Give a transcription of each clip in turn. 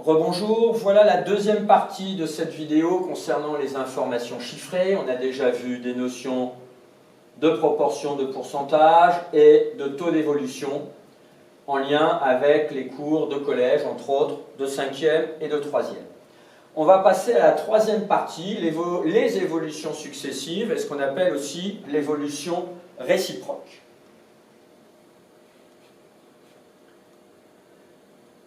Rebonjour, voilà la deuxième partie de cette vidéo concernant les informations chiffrées. On a déjà vu des notions de proportion, de pourcentage et de taux d'évolution en lien avec les cours de collège, entre autres, de 5e et de 3e. On va passer à la troisième partie, les évolutions successives et ce qu'on appelle aussi l'évolution réciproque.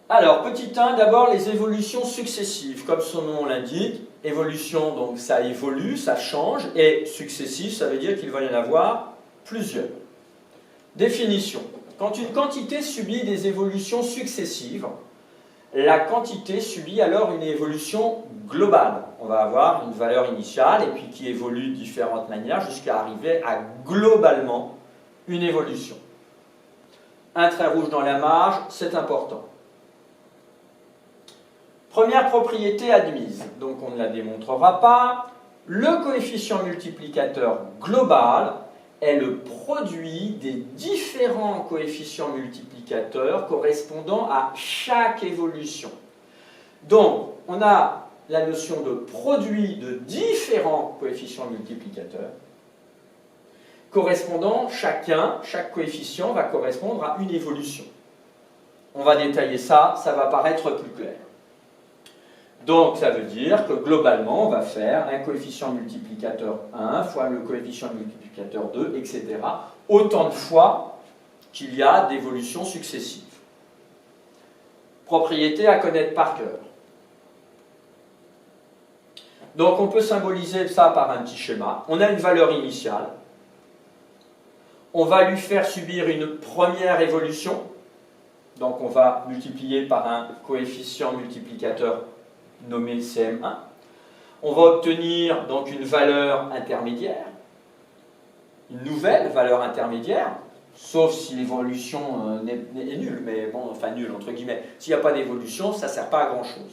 Alors, petit 1, d'abord les évolutions successives. Comme son nom l'indique, évolution, donc ça évolue, ça change, et successif, ça veut dire qu'il va y en avoir plusieurs. Définition. Quand une quantité subit des évolutions successives, la quantité subit alors une évolution globale. On va avoir une valeur initiale et puis qui évolue de différentes manières jusqu'à arriver à globalement une évolution. Un trait rouge dans la marge, c'est important. Première propriété admise, donc on ne la démontrera pas. Le coefficient multiplicateur global est le produit des différents coefficients multiplicateurs correspondant à chaque évolution. Donc, on a la notion de produit de différents coefficients multiplicateurs correspondant chaque coefficient va correspondre à une évolution. On va détailler ça, ça va paraître plus clair. Donc, ça veut dire que globalement, on va faire un coefficient multiplicateur 1 fois le coefficient multiplicateur 2, etc. Autant de fois qu'il y a d'évolutions successives. Propriété à connaître par cœur. Donc, on peut symboliser ça par un petit schéma. On a une valeur initiale. On va lui faire subir une première évolution. Donc, on va multiplier par un coefficient multiplicateur nommé CM1. On va obtenir donc une valeur intermédiaire, une nouvelle valeur intermédiaire, sauf si l'évolution est nulle, mais bon, enfin nulle entre guillemets. S'il n'y a pas d'évolution, ça ne sert pas à grand chose.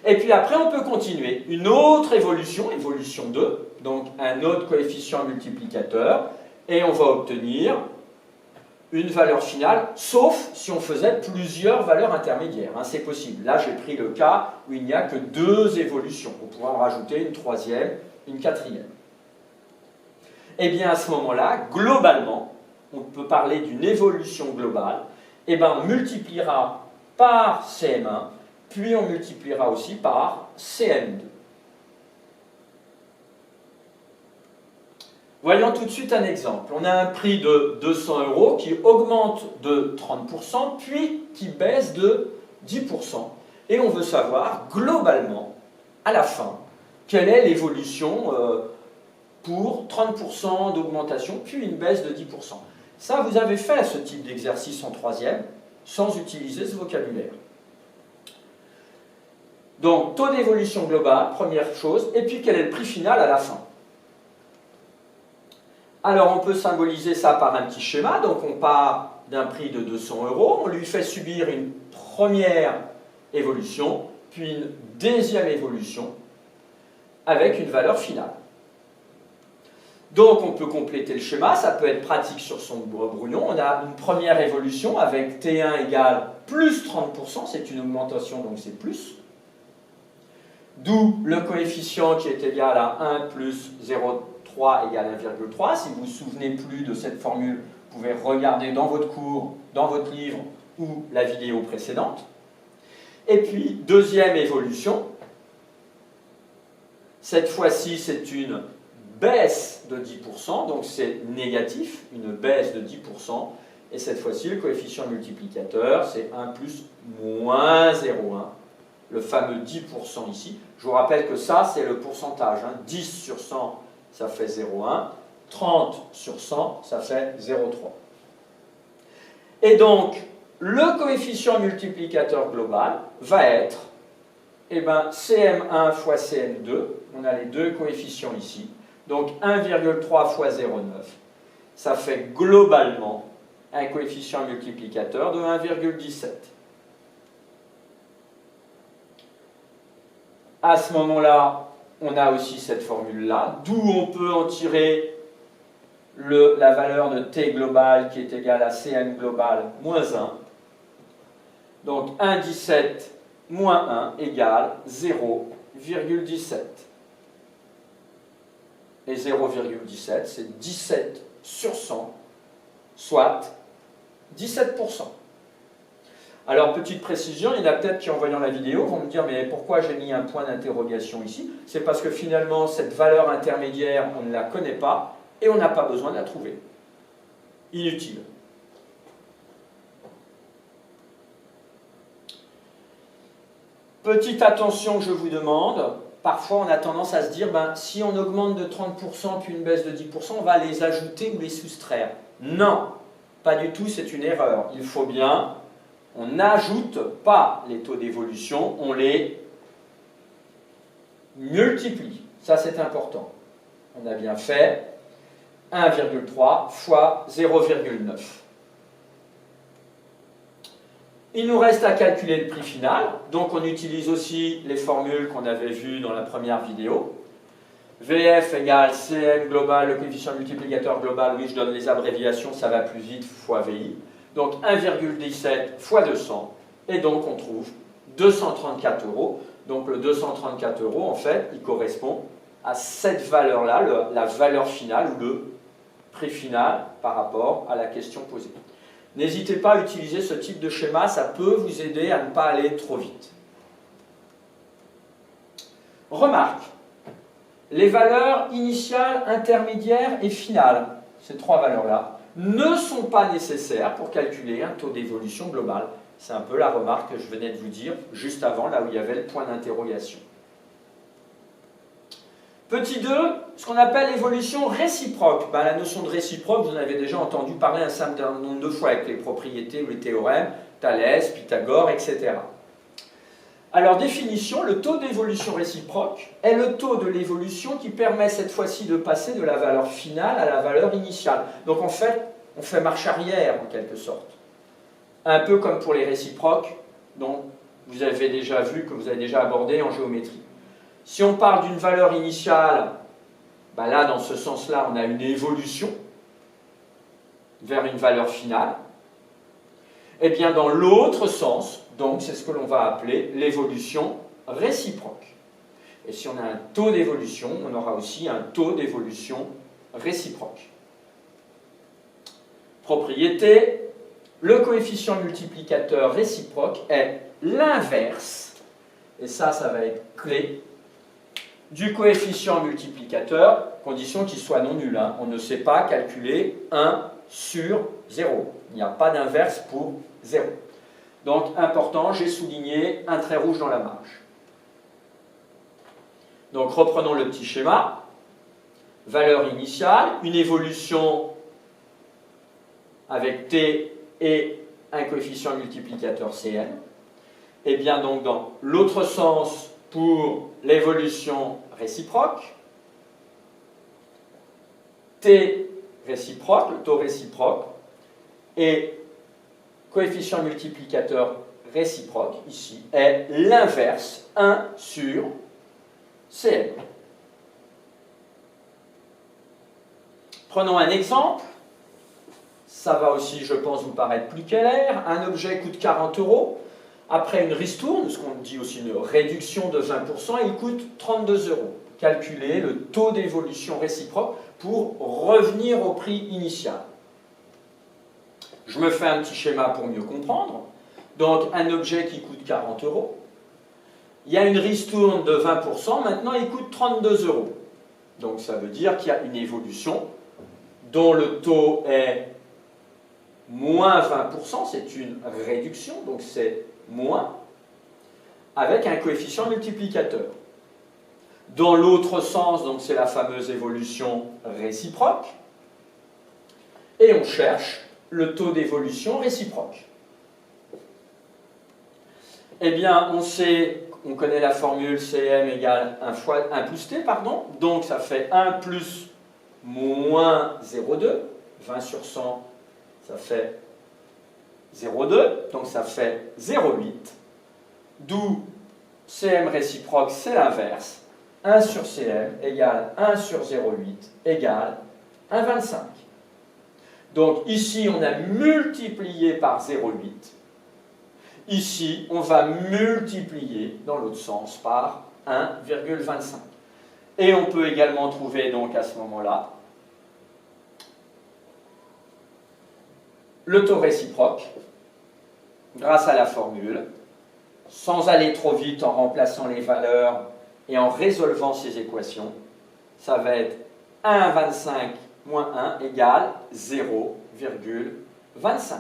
Et puis après, on peut continuer. Une autre évolution, évolution 2, donc un autre coefficient multiplicateur, et on va obtenir une valeur finale, sauf si on faisait plusieurs valeurs intermédiaires. Hein, c'est possible. Là, j'ai pris le cas où il n'y a que deux évolutions. On pourrait en rajouter une troisième, une quatrième. Et bien, à ce moment-là, globalement, on peut parler d'une évolution globale. Et bien, on multipliera par CM1, puis on multipliera aussi par CM2. Voyons tout de suite un exemple. On a un prix de 200 € qui augmente de 30%, puis qui baisse de 10%. Et on veut savoir, globalement, à la fin, quelle est l'évolution pour 30% d'augmentation, puis une baisse de 10%. Ça, vous avez fait ce type d'exercice en troisième, sans utiliser ce vocabulaire. Donc, taux d'évolution globale, première chose, et puis quel est le prix final à la fin. Alors, on peut symboliser ça par un petit schéma. Donc, on part d'un prix de 200 €, on lui fait subir une première évolution, puis une deuxième évolution, avec une valeur finale. Donc, on peut compléter le schéma, ça peut être pratique sur son brouillon. On a une première évolution avec T1 égale plus 30%, c'est une augmentation, donc c'est plus. D'où le coefficient qui est égal à 1 plus 0,3 égale 1,3. Si vous ne vous souvenez plus de cette formule, vous pouvez regarder dans votre cours, dans votre livre ou la vidéo précédente. Et puis, deuxième évolution. Cette fois-ci, c'est une baisse de 10%, donc c'est négatif, une baisse de 10%. Et cette fois-ci, le coefficient multiplicateur, c'est 1 plus moins 0,1. Le fameux 10% ici. Je vous rappelle que ça, c'est le pourcentage. 10 sur 100, ça fait 0,1. 30 sur 100, ça fait 0,3. Et donc, le coefficient multiplicateur global va être CM1 fois CM2. On a les deux coefficients ici. Donc, 1,3 fois 0,9. Ça fait globalement un coefficient multiplicateur de 1,17. À ce moment-là, on a aussi cette formule-là, d'où on peut en tirer la valeur de T global qui est égale à Cm global moins 1. Donc 1,17 moins 1 égale 0,17. Et 0,17, c'est 17 sur 100, soit 17%. Alors, petite précision, il y en a peut-être qui, en voyant la vidéo, vont me dire « Mais pourquoi j'ai mis un point d'interrogation ici ?» C'est parce que finalement, cette valeur intermédiaire, on ne la connaît pas et on n'a pas besoin de la trouver. Inutile. Petite attention que je vous demande, parfois on a tendance à se dire si on augmente de 30% puis une baisse de 10%, on va les ajouter ou les soustraire. Non, pas du tout, c'est une erreur. Il faut bien, on n'ajoute pas les taux d'évolution, on les multiplie. Ça c'est important. On a bien fait 1,3 fois 0,9. Il nous reste à calculer le prix final, donc on utilise aussi les formules qu'on avait vues dans la première vidéo. VF égale CM global, le coefficient multiplicateur global, oui je donne les abréviations, ça va plus vite, fois VI. Donc 1,17 fois 200, et donc on trouve 234 €. Donc le 234 € en fait, il correspond à cette valeur-là, la valeur finale ou le prix final par rapport à la question posée. N'hésitez pas à utiliser ce type de schéma, ça peut vous aider à ne pas aller trop vite. Remarque, les valeurs initiales, intermédiaires et finales, ces trois valeurs-là, ne sont pas nécessaires pour calculer un taux d'évolution global. C'est un peu la remarque que je venais de vous dire juste avant, là où il y avait le point d'interrogation. Petit 2, ce qu'on appelle l'évolution réciproque. La notion de réciproque, vous en avez déjà entendu parler un certain nombre de fois avec les propriétés ou les théorèmes, Thalès, Pythagore, etc. Alors, définition, le taux d'évolution réciproque est le taux de l'évolution qui permet cette fois-ci de passer de la valeur finale à la valeur initiale. Donc en fait, on fait marche arrière en quelque sorte. Un peu comme pour les réciproques, dont vous avez déjà vu, que vous avez déjà abordé en géométrie. Si on parle d'une valeur initiale, là, dans ce sens-là, on a une évolution vers une valeur finale. Et bien, dans l'autre sens, donc, c'est ce que l'on va appeler l'évolution réciproque. Et si on a un taux d'évolution, on aura aussi un taux d'évolution réciproque. Propriété, le coefficient multiplicateur réciproque est l'inverse, et ça va être clé, du coefficient multiplicateur, condition qu'il soit non nul. On ne sait pas calculer 1 sur 0. Il n'y a pas d'inverse pour 0. Donc, important, j'ai souligné un trait rouge dans la marge. Donc, reprenons le petit schéma. Valeur initiale, une évolution avec T et un coefficient multiplicateur Cn. Et bien, donc, dans l'autre sens, pour l'évolution réciproque, T réciproque, le taux réciproque, et coefficient multiplicateur réciproque, ici, est l'inverse, 1 sur Cn. Prenons un exemple. Ça va aussi, je pense, vous paraître plus clair. Un objet coûte 40 €. Après une ristourne, ce qu'on dit aussi une réduction de 20%, il coûte 32 €. Calculez le taux d'évolution réciproque pour revenir au prix initial. Je me fais un petit schéma pour mieux comprendre. Donc, un objet qui coûte 40 €. Il y a une ristourne de 20%, maintenant il coûte 32 €. Donc, ça veut dire qu'il y a une évolution dont le taux est moins 20%, c'est une réduction, donc c'est moins, avec un coefficient multiplicateur. Dans l'autre sens, donc c'est la fameuse évolution réciproque, et on cherche le taux d'évolution réciproque. Eh bien, on connaît la formule Cm égale 1 plus T, donc ça fait 1 plus moins 0,2, 20 sur 100, ça fait 0,2, donc ça fait 0,8, d'où Cm réciproque, c'est l'inverse, 1 sur Cm égale 1 sur 0,8 égale 1,25. Donc ici, on a multiplié par 0,8. Ici, on va multiplier dans l'autre sens par 1,25. Et on peut également trouver donc à ce moment-là le taux réciproque grâce à la formule, sans aller trop vite en remplaçant les valeurs et en résolvant ces équations. Ça va être 1,25 moins 1 égale 0,25.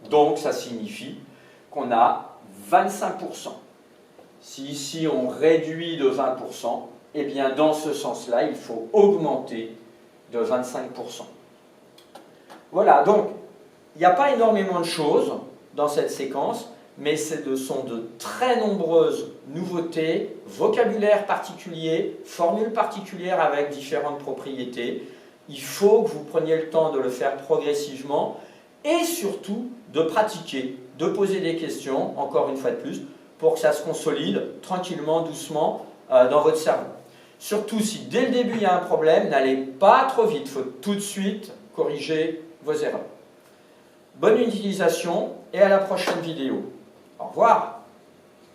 Donc ça signifie qu'on a 25%. Si ici on réduit de 20%, eh bien dans ce sens-là, il faut augmenter de 25%. Voilà, donc il n'y a pas énormément de choses dans cette séquence, mais ce sont de très nombreuses nouveautés, vocabulaire particulier, formules particulières avec différentes propriétés. Il faut que vous preniez le temps de le faire progressivement et surtout de pratiquer, de poser des questions, encore une fois de plus, pour que ça se consolide tranquillement, doucement dans votre cerveau. Surtout si dès le début il y a un problème, n'allez pas trop vite, il faut tout de suite corriger vos erreurs. Bonne utilisation et à la prochaine vidéo. Au revoir.